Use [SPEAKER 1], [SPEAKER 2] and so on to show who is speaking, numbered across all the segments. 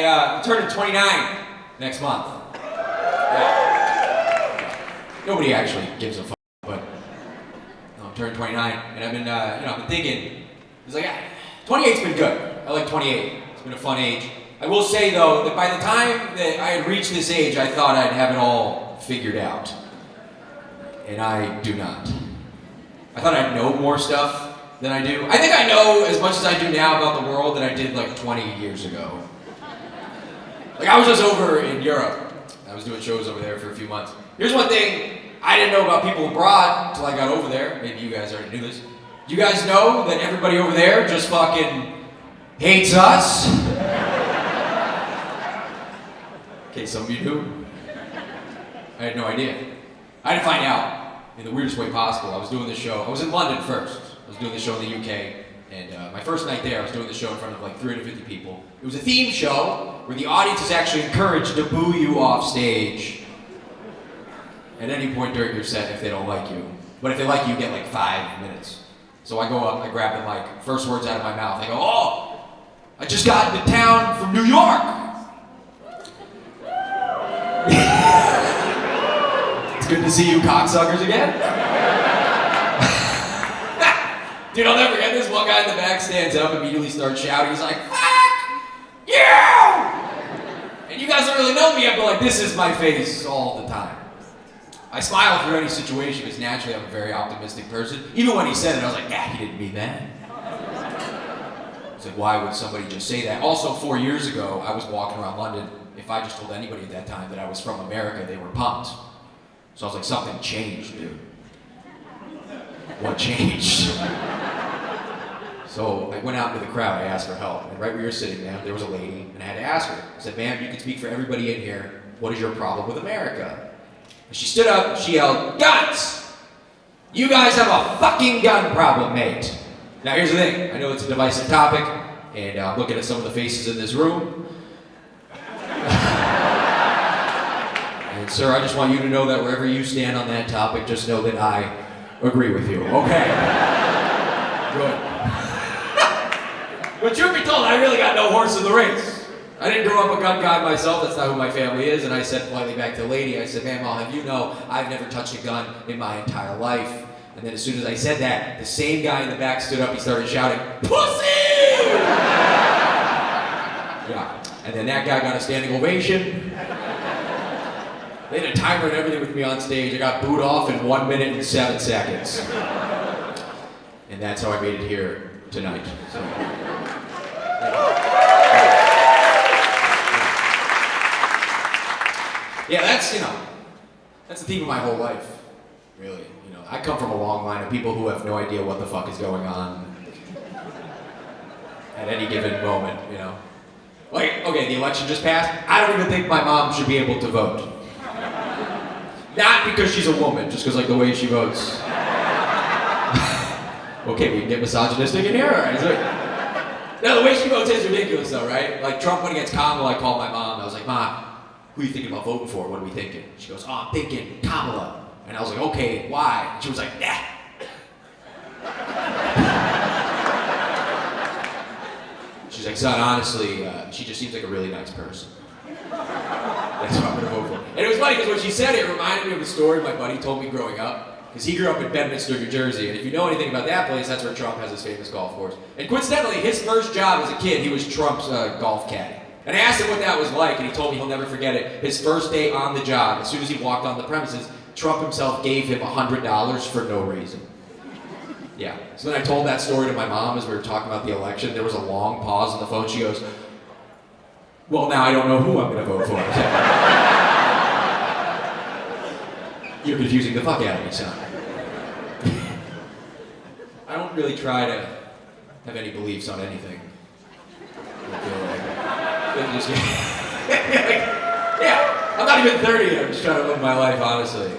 [SPEAKER 1] I'm turning 29 next month. Yeah. Nobody actually gives a fuck, but I'm turning 29, and I've been, I've been thinking. It's like 28's been good. I like 28. It's been a fun age. I will say though that by the time that I had reached this age, I thought I'd have it all figured out, and I do not. I thought I'd know more stuff than I do. I think I know as much as I do now about the world that I did like 20 years ago. Like I was just over in Europe. I was doing shows over there for a few months. Here's one thing I didn't know about people abroad until I got over there. Maybe you guys already knew this. You guys know that everybody over there just fucking hates us? Okay, some of you do. I had no idea. I had to find out in the weirdest way possible. I was doing this show. I was in London first. I was doing this show in the UK, and my first night there, I was doing the show in front of like 350 people. It was a theme show where the audience is actually encouraged to boo you off stage at any point during your set if they don't like you. But if they like you, you get like 5 minutes. So I go up, I grab the mic, first words out of my mouth, I go, "Oh, I just got into town from New York." It's good to see you cocksuckers again. Dude, I'll never forget this. One guy in the back stands up, immediately starts shouting. He's like, "Fuck you!" And you guys don't really know me, but like, this is my face all the time. I smile through any situation because naturally I'm a very optimistic person. Even when he said it, I was like, he didn't mean that. It's like, why would somebody just say that? Also, 4 years ago, I was walking around London. If I just told anybody at that time that I was from America, they were pumped. So I was like, something changed, dude. What changed? So I went out into the crowd, I asked for help, and right where you're sitting, ma'am, there was a lady, and I had to ask her. I said, "Ma'am, you can speak for everybody in here. What is your problem with America?" And she stood up, and she yelled, "Guns! You guys have a fucking gun problem, mate." Now here's the thing, I know it's a divisive topic, and I'm looking at some of the faces in this room. And sir, I just want you to know that wherever you stand on that topic, just know that I agree with you, okay? Good. But truth be told, I really got no horse in the race. I didn't grow up a gun guy myself, that's not who my family is, and I said politely back to the lady, I said, "Ma'am, I'll have you know, I've never touched a gun in my entire life." And then as soon as I said that, the same guy in the back stood up, he started shouting, "Pussy!" Yeah, and then that guy got a standing ovation. They had a timer and everything with me on stage. I got booed off in 1 minute and 7 seconds. And that's how I made it here tonight. So. Yeah, that's the theme of my whole life, really. I come from a long line of people who have no idea what the fuck is going on at any given moment, Like, okay, the election just passed. I don't even think my mom should be able to vote. Not because she's a woman, just because like the way she votes. Okay, we can get misogynistic in here, all right? No, the way she votes is ridiculous though, right? Like Trump went against Kamala, I called my mom, I was like, "Ma, who are you thinking about voting for? What are we thinking?" She goes, "Oh, I'm thinking Kamala." And I was like, "Okay, why?" And she was like, "Nah." She's like, "Son, honestly, she just seems like a really nice person. That's what I'm gonna vote for." And it was funny because when she said it, it reminded me of a story my buddy told me growing up. Because he grew up in Bedminster, New Jersey, and if you know anything about that place, that's where Trump has his famous golf course. And coincidentally, his first job as a kid, he was Trump's golf caddy. And I asked him what that was like, and he told me he'll never forget it. His first day on the job, as soon as he walked on the premises, Trump himself gave him $100 for no reason. Yeah. So then I told that story to my mom as we were talking about the election. There was a long pause on the phone. She goes, "Well, now I don't know who I'm going to vote for." I said, "You're confusing the fuck out of me, son." I don't really try to have any beliefs on anything. I feel like, yeah, I'm not even 30 yet. I'm just trying to live my life honestly.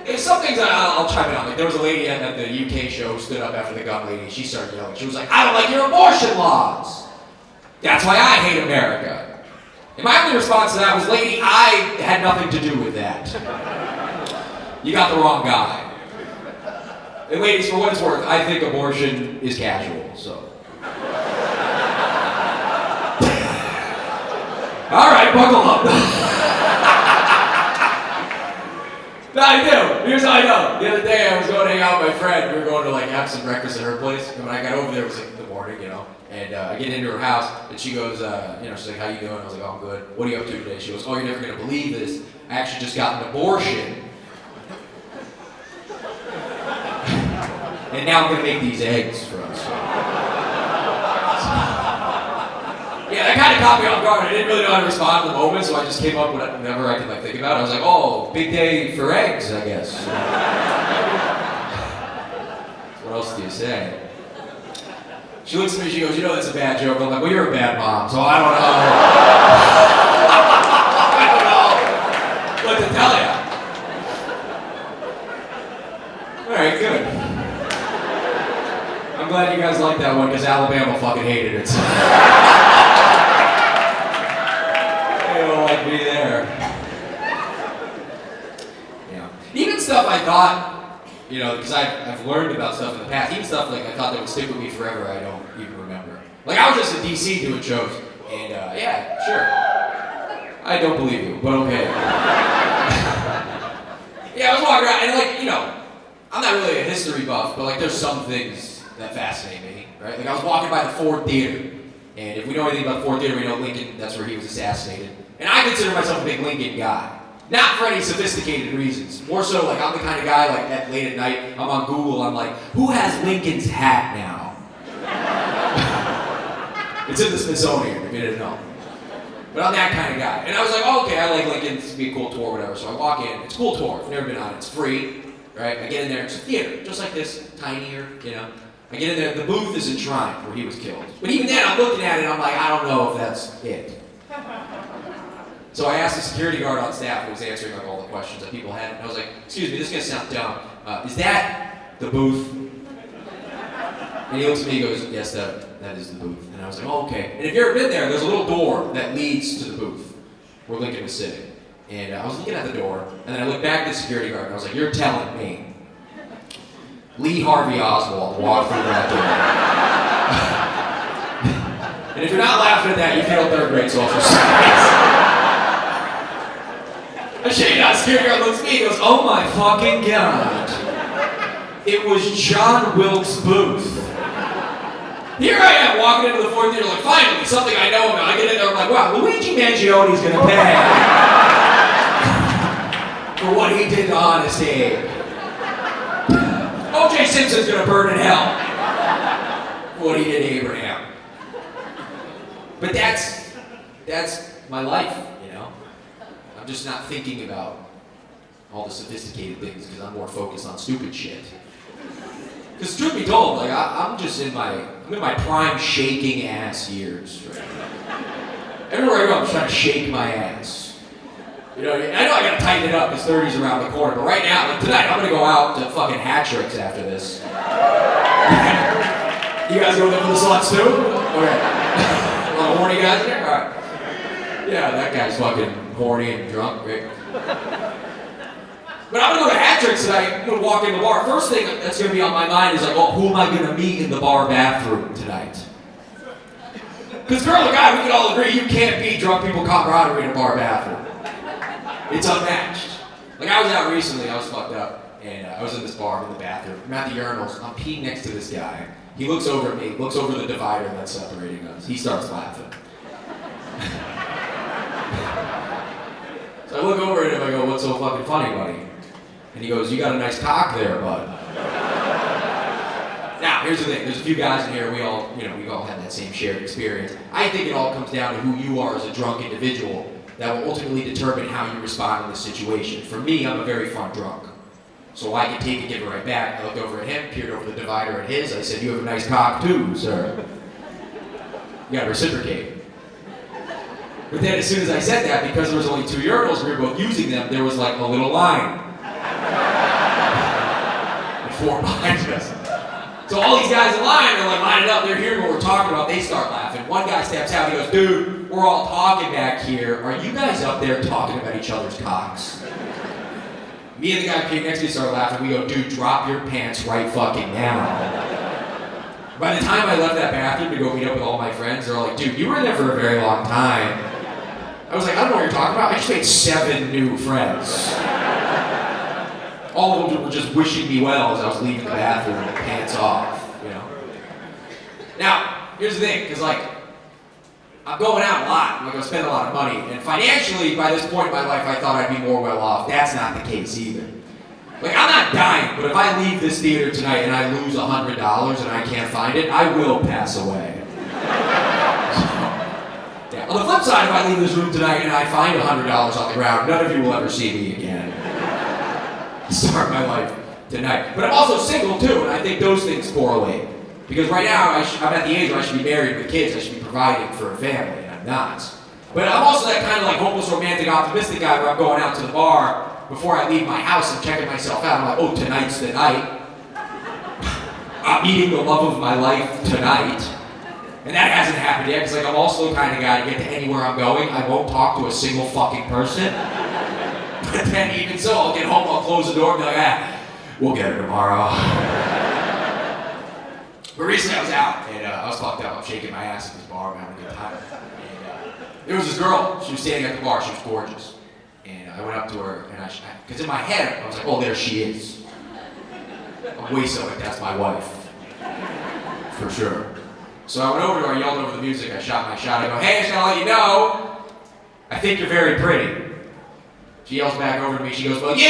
[SPEAKER 1] There's some things I'll chime in on. Like there was a lady at the UK show who stood up after the gun lady. She started yelling. She was like, "I don't like your abortion laws. That's why I hate America." And my only response to that was, "Lady, I had nothing to do with that. You got the wrong guy." And ladies, for what it's worth, I think abortion is casual, so. All right, buckle up. No, I do. Here's how I know. The other day I was going to hang out with my friend. We were going to like have some breakfast at her place. And when I got over there, it was like in the morning, you know. And I get into her house, and she goes, she's like, how you doing? I was like, oh, I'm good. What are you up to today? She goes, oh, you're never going to believe this. I actually just got an abortion. And now I'm going to make these eggs for us. Yeah, that kind of caught me off guard. I didn't really know how to respond in the moment, so I just came up with whatever I could like think about. I was like, oh, big day for eggs, I guess. What else do you say? She looks at me, she goes, you know that's a bad joke. I'm like, well, you're a bad mom, so I don't know. I don't know what to tell you. All right, good. I'm glad you guys liked that one, because Alabama fucking hated it. They don't like me there. Yeah. Even stuff I thought, you know, because I've learned about stuff in the past, even stuff like I thought that would stick with me forever, I don't even remember. Like, I was just in DC doing shows, and yeah, sure. I don't believe you, but okay. Yeah, I was walking around, and like, you know, I'm not really a history buff, but like, there's some things that fascinate me, right? Like, I was walking by the Ford Theater, and if we know anything about the Ford Theater, we know Lincoln, that's where he was assassinated. And I consider myself a big Lincoln guy. Not for any sophisticated reasons. More so, like, I'm the kind of guy, like, at late at night, I'm on Google, I'm like, who has Lincoln's hat now? It's in the Smithsonian, if you didn't know. But I'm that kind of guy. And I was like, oh, okay, I like Lincoln, it's be a cool tour, whatever. So I walk in, it's a cool tour, I've never been on it, it's free, right? I get in there, it's a theater, just like this, tinier, you know. I get in there, the booth is enshrined where he was killed. But even then, I'm looking at it, I'm like, I don't know if that's it. So I asked the security guard on staff who was answering like all the questions that people had, and I was like, excuse me, this is gonna sound dumb. Is that the booth? And he looks at me and goes, yes, that is the booth. And I was like, oh, okay. And if you've ever been there, there's a little door that leads to the booth where Lincoln was sitting. And I was looking at the door, and then I looked back at the security guard, and I was like, you're telling me Lee Harvey Oswald walked through that door. And if you're not laughing at that, you failed third grade social studies. I shake it out, security guard looks at me and goes, oh my fucking God. It was John Wilkes Booth. Here I am walking into the Ford Theater like, finally, something I know about. I get in there, I'm like, wow, Luigi Mangioni's gonna pay for what he did to Honest Abe. O.J. Simpson's gonna burn in hell for what he did to Abraham. But that's my life, you know? I'm just not thinking about all the sophisticated things because I'm more focused on stupid shit. Because truth be told, like I'm in my prime shaking ass years right now. Everywhere I go, I'm just trying to shake my ass. You know, I know I gotta tighten it up because 30's around the corner, but right now, like tonight, I'm gonna go out to fucking hat tricks after this. You guys go there for the sluts too? Okay. A lot of horny guys there? Alright. Yeah, that guy's fucking horny and drunk, right? But I'm gonna go to hat tricks tonight. I'm gonna walk in the bar. First thing that's gonna be on my mind is like, oh, who am I gonna meet in the bar bathroom tonight? Because girl or guy, we can all agree you can't beat drunk people camaraderie in a bar bathroom. It's unmatched. Like I was out recently, I was fucked up, and I was in this bar, I'm in the bathroom. I'm at the urinals, I'm peeing next to this guy. He looks over at me, looks over the divider that's separating us. He starts laughing. So I look over at him, I go, what's so fucking funny, buddy? And he goes, you got a nice cock there, bud. Now, here's the thing, there's a few guys in here, we all have that same shared experience. I think it all comes down to who you are as a drunk individual that will ultimately determine how you respond in this situation. For me, I'm a very fun drunk. So I can take it, give it right back. I looked over at him, peered over the divider at his. I said, you have a nice cock too, sir. You gotta reciprocate. But then as soon as I said that, because there was only 2 urinals, we were both using them, there was like a little line. And 4 behind us. So all these guys in line are like lining up, they're hearing what we're talking about, they start laughing. One guy steps out, he goes, dude, we're all talking back here. Are you guys up there talking about each other's cocks? Me and the guy next to me start laughing. We go, dude, drop your pants right fucking now. By the time I left that bathroom to go meet up with all my friends, they're all like, dude, you were there for a very long time. talking about? I just made 7 new friends. All of them were just wishing me well as I was leaving the bathroom with pants off, you know? Now, here's the thing, because like, I'm going out a lot, like I spend a lot of money, and financially, by this point in my life, I thought I'd be more well off. That's not the case either. Like, I'm not dying, but if I leave this theater tonight and I lose $100 and I can't find it, I will pass away. So, yeah. On the flip side, if I leave this room tonight and I find $100 on the ground, none of you will ever see me again. Start my life tonight. But I'm also single too, and I think those things correlate. Because right now, I'm at the age where I should be married with kids, I should be providing for a family, and I'm not. But I'm also that kind of like hopeless, romantic, optimistic guy where I'm going out to the bar before I leave my house and checking myself out. I'm like, oh, tonight's the night. I'm meeting the love of my life tonight. And that hasn't happened yet, because like I'm also the kind of guy to get to anywhere I'm going, I won't talk to a single fucking person. But then even so, I'll get home, I'll close the door and be like, we'll get her tomorrow. But recently I was out, and I was fucked up. I'm shaking my ass at this bar, I'm having a good time. And there was this girl, she was standing at the bar, she was gorgeous. And I went up to her, and because in my head, I was like, oh, there she is. I'm way so like, that's my wife. For sure. So I went over to her, I yelled over the music, I shot my shot, I go, hey, I just gotta let you know, I think you're very pretty. She yells back over to me, she goes, well, you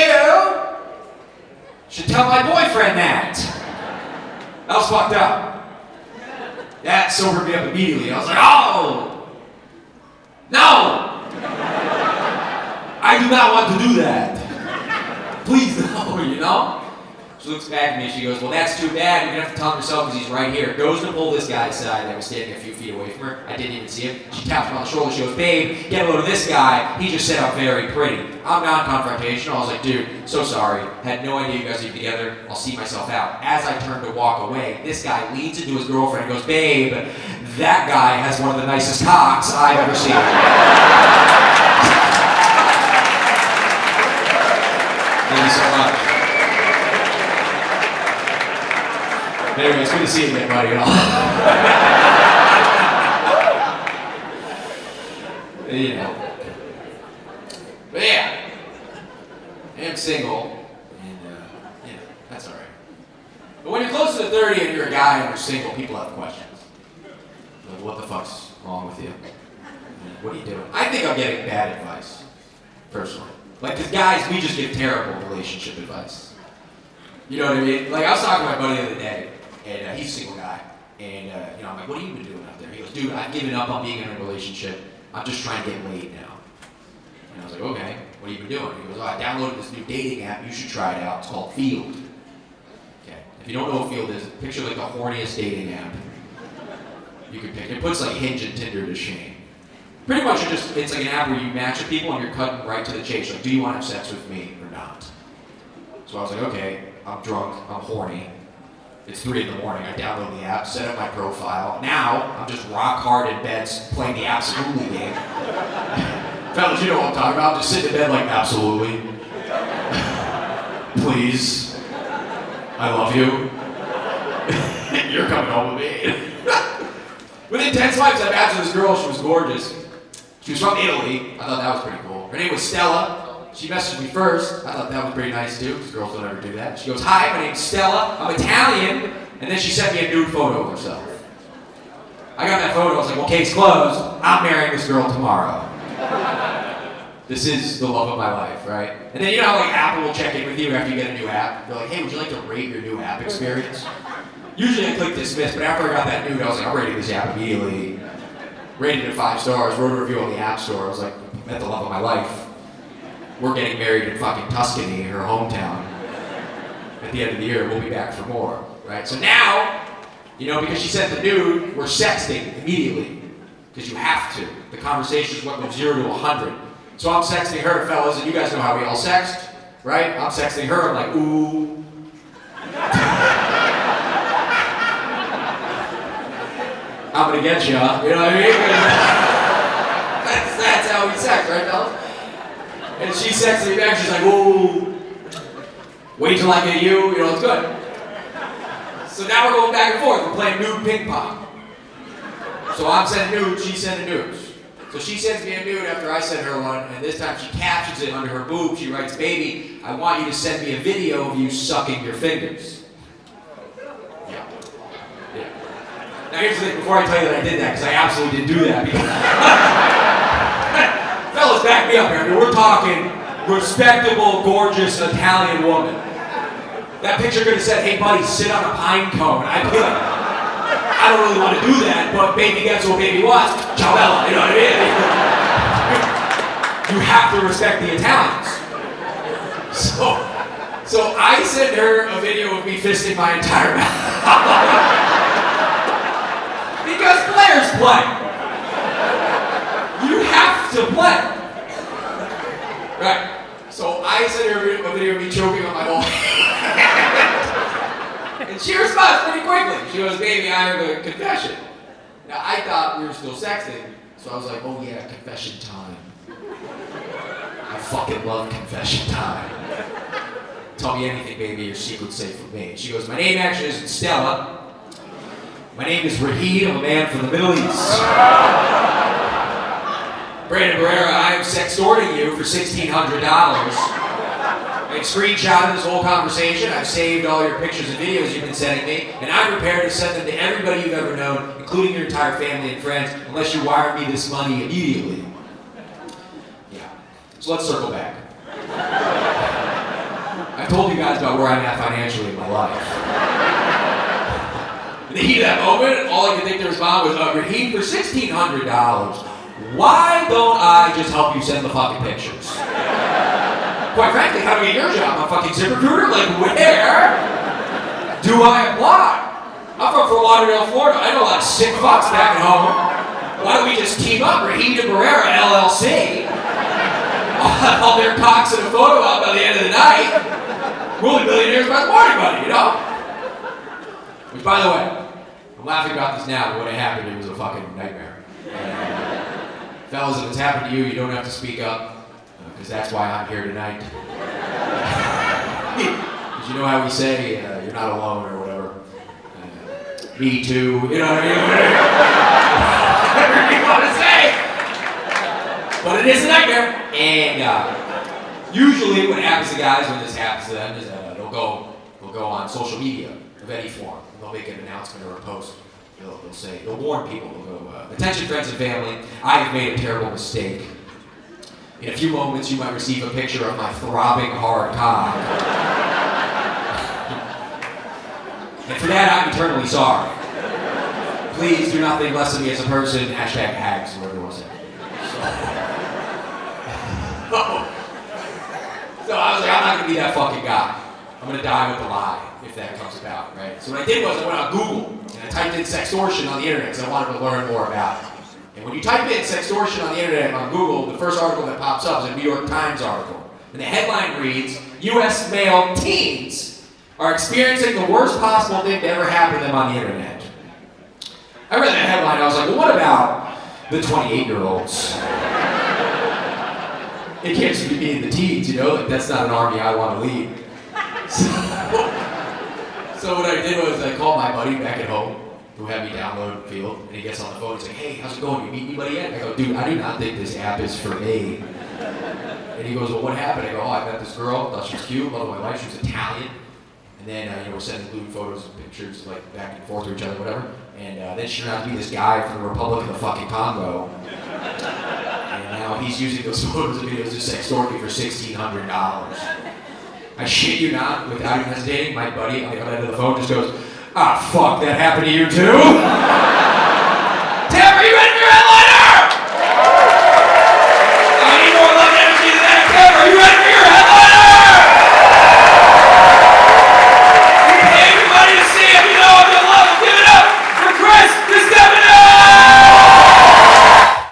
[SPEAKER 1] should tell my boyfriend that. That was fucked up. That sobered me up immediately. I was like, oh! No! I do not want to do that. Please no, you know? She looks back at me and she goes, well, that's too bad. You're gonna have to tell him yourself because he's right here. Goes to pull this guy aside that was standing a few feet away from her. I didn't even see him. She taps him on the shoulder. She goes, babe, get a load of this guy. He just said I'm very pretty. I'm non-confrontational. I was like, dude, so sorry. Had no idea you guys are together. I'll see myself out. As I turned to walk away, this guy leans into his girlfriend and goes, babe, that guy has one of the nicest cocks I've ever seen. Thank you so much. Anyway, it's good to see you again, buddy. You know. But yeah, I am single, and yeah, that's all right. But when you're close to 30 and you're a guy and you're single, people have questions. Like, what the fuck's wrong with you? What are you doing? I think I'm getting bad advice, personally. Like, because guys, we just give terrible relationship advice. You know what I mean? Like, I was talking to my buddy the other day, and he's a single guy, and you know, I'm like, what have you been doing out there? He goes, dude, I've given up on being in a relationship. I'm just trying to get laid now. And I was like, okay, what have you been doing? He goes, oh, I downloaded this new dating app. You should try it out. It's called Field. Okay, if you don't know what Field is, picture like the horniest dating app you could pick. It puts like Hinge and Tinder to shame. Pretty much, it's like an app where you match with people and you're cutting right to the chase. Like, do you want to have sex with me or not? So I was like, okay, I'm drunk, I'm horny. It's 3 in the morning. I download the app, set up my profile. Now, I'm just rock hard in bed playing the Absolutely game. Fellas, you know what I'm talking about. Just sit in bed like, absolutely. Please. I love you. You're coming home with me. Within 10 swipes, I matched with this girl. She was gorgeous. She was from Italy. I thought that was pretty cool. Her name was Stella. She messaged me first. I thought that was pretty nice too, because girls don't ever do that. She goes, hi, my name's Stella. I'm Italian. And then she sent me a nude photo of herself. I got that photo. I was like, well, case closed. I'm marrying this girl tomorrow. This is the love of my life, right? And then you know how like Apple will check in with you after you get a new app? They're like, hey, would you like to rate your new app experience? Usually I click dismiss, but after I got that nude, I was like, I'm rating this app immediately. Rated it 5 stars, wrote a review on the App Store. I was like, met the love of my life. We're getting married in fucking Tuscany, her hometown. At the end of the year, we'll be back for more, right? So now, you know, because she sent the nude, we're sexting immediately. Because you have to. The conversations went from 0 to 100. So I'm sexting her, fellas, and you guys know how we all sext, right? I'm sexting her, I'm like, ooh. I'm gonna get ya, you know what I mean? That's how we sext, right, fellas? And she sexted me back, she's like, ooh. Wait till I get you know, it's good. So now we're going back and forth, we're playing nude ping pong. So I'm sending nudes, she's sending nudes. So she sends me a nude after I send her one, and this time she captions it under her boob. She writes, "Baby, I want you to send me a video of you sucking your fingers." Yeah. Now here's the thing, before I tell you that I did that, because I absolutely didn't do that. Fellas, back me up here. I mean, we're talking respectable, gorgeous Italian woman. That picture could have said, "Hey buddy, sit on a pine cone." I'd be like, I don't really want to do that, but baby gets what baby wants. Ciao bella, you know what I mean? You have to respect the Italians. So I sent her a video of me fisting my entire mouth. Because players play. You have to play. Right. So I sent her a video of me choking on my whole hand. And she responds pretty quickly. She goes, "Baby, I have a confession." Now, I thought we were still sexting, so I was like, "Oh yeah, confession time. I fucking love confession time. Tell me anything, baby, your secret's safe with me." She goes, "My name actually isn't Stella. My name is Rahid. I'm a man from the Middle East. Brandon Barrera, I am sextorting you for $1,600. I've screenshotted this whole conversation. I've saved all your pictures and videos you've been sending me, and I'm prepared to send them to everybody you've ever known, including your entire family and friends, unless you wire me this money immediately." Yeah. So let's circle back. I've told you guys about where I'm at financially in my life. In the heat of that moment, all I could think to respond was, "Raheem, for $1,600, why don't I just help you send the fucking pictures? Quite frankly, how do I get your job? I'm a fucking ZipRecruiter? Like, where do I apply? I'm from Fort Lauderdale, Florida. I know a lot of sick fucks back at home. Why don't we just team up, Raheem and Barrera, LLC? All their cocks in a photo op by the end of the night. We'll be millionaires by the morning, buddy, you know?" Which, by the way, I'm laughing about this now, but when it happened, it was a fucking nightmare. Fellas, if it's happened to you, you don't have to speak up. Because that's why I'm here tonight. Because you know how we say, you're not alone or whatever. Me too, you know what I mean? Whatever you want to say. But it is a nightmare. And usually what happens to guys when this happens to them is they'll go on social media of any form. They'll make an announcement or a post. They'll warn people. They'll go, "Attention friends and family, I have made a terrible mistake. In a few moments, you might receive a picture of my throbbing hard cock. And for that, I'm eternally sorry. Please do not think less of me as a person. Hashtag hags, whatever you want to say." So I was like, I'm not going to be that fucking guy. I'm going to die with a lie if that comes about, right? So what I did was I went on Google and I typed in sextortion on the internet because I wanted to learn more about it. And when you type in sextortion on the internet on Google, the first article that pops up is a New York Times article. And the headline reads, "U.S. male teens are experiencing the worst possible thing to ever happen to them on the internet." I read that headline and I was like, well, what about the 28-year-olds? It can't just be me and the teens, you know? Like, that's not an army I want to lead. So what I did was I called my buddy back at home, who had me download Field, and he gets on the phone and he's like, "Hey, how's it going? You meet anybody yet?" I go, "Dude, I do not think this app is for me." And he goes, "Well, what happened?" I go, "Oh, I met this girl, thought she was cute, loved my life, she was Italian." And then, we're sending lewd photos and pictures, like, back and forth to each other, whatever. And then she turned out to be this guy from the Republic of the fucking Congo. And now he's using those photos and videos to sextort me for $1,600. I shit you not, without even hesitating, my buddy on the other end of the phone just goes, "Ah, fuck, that happened to you too?"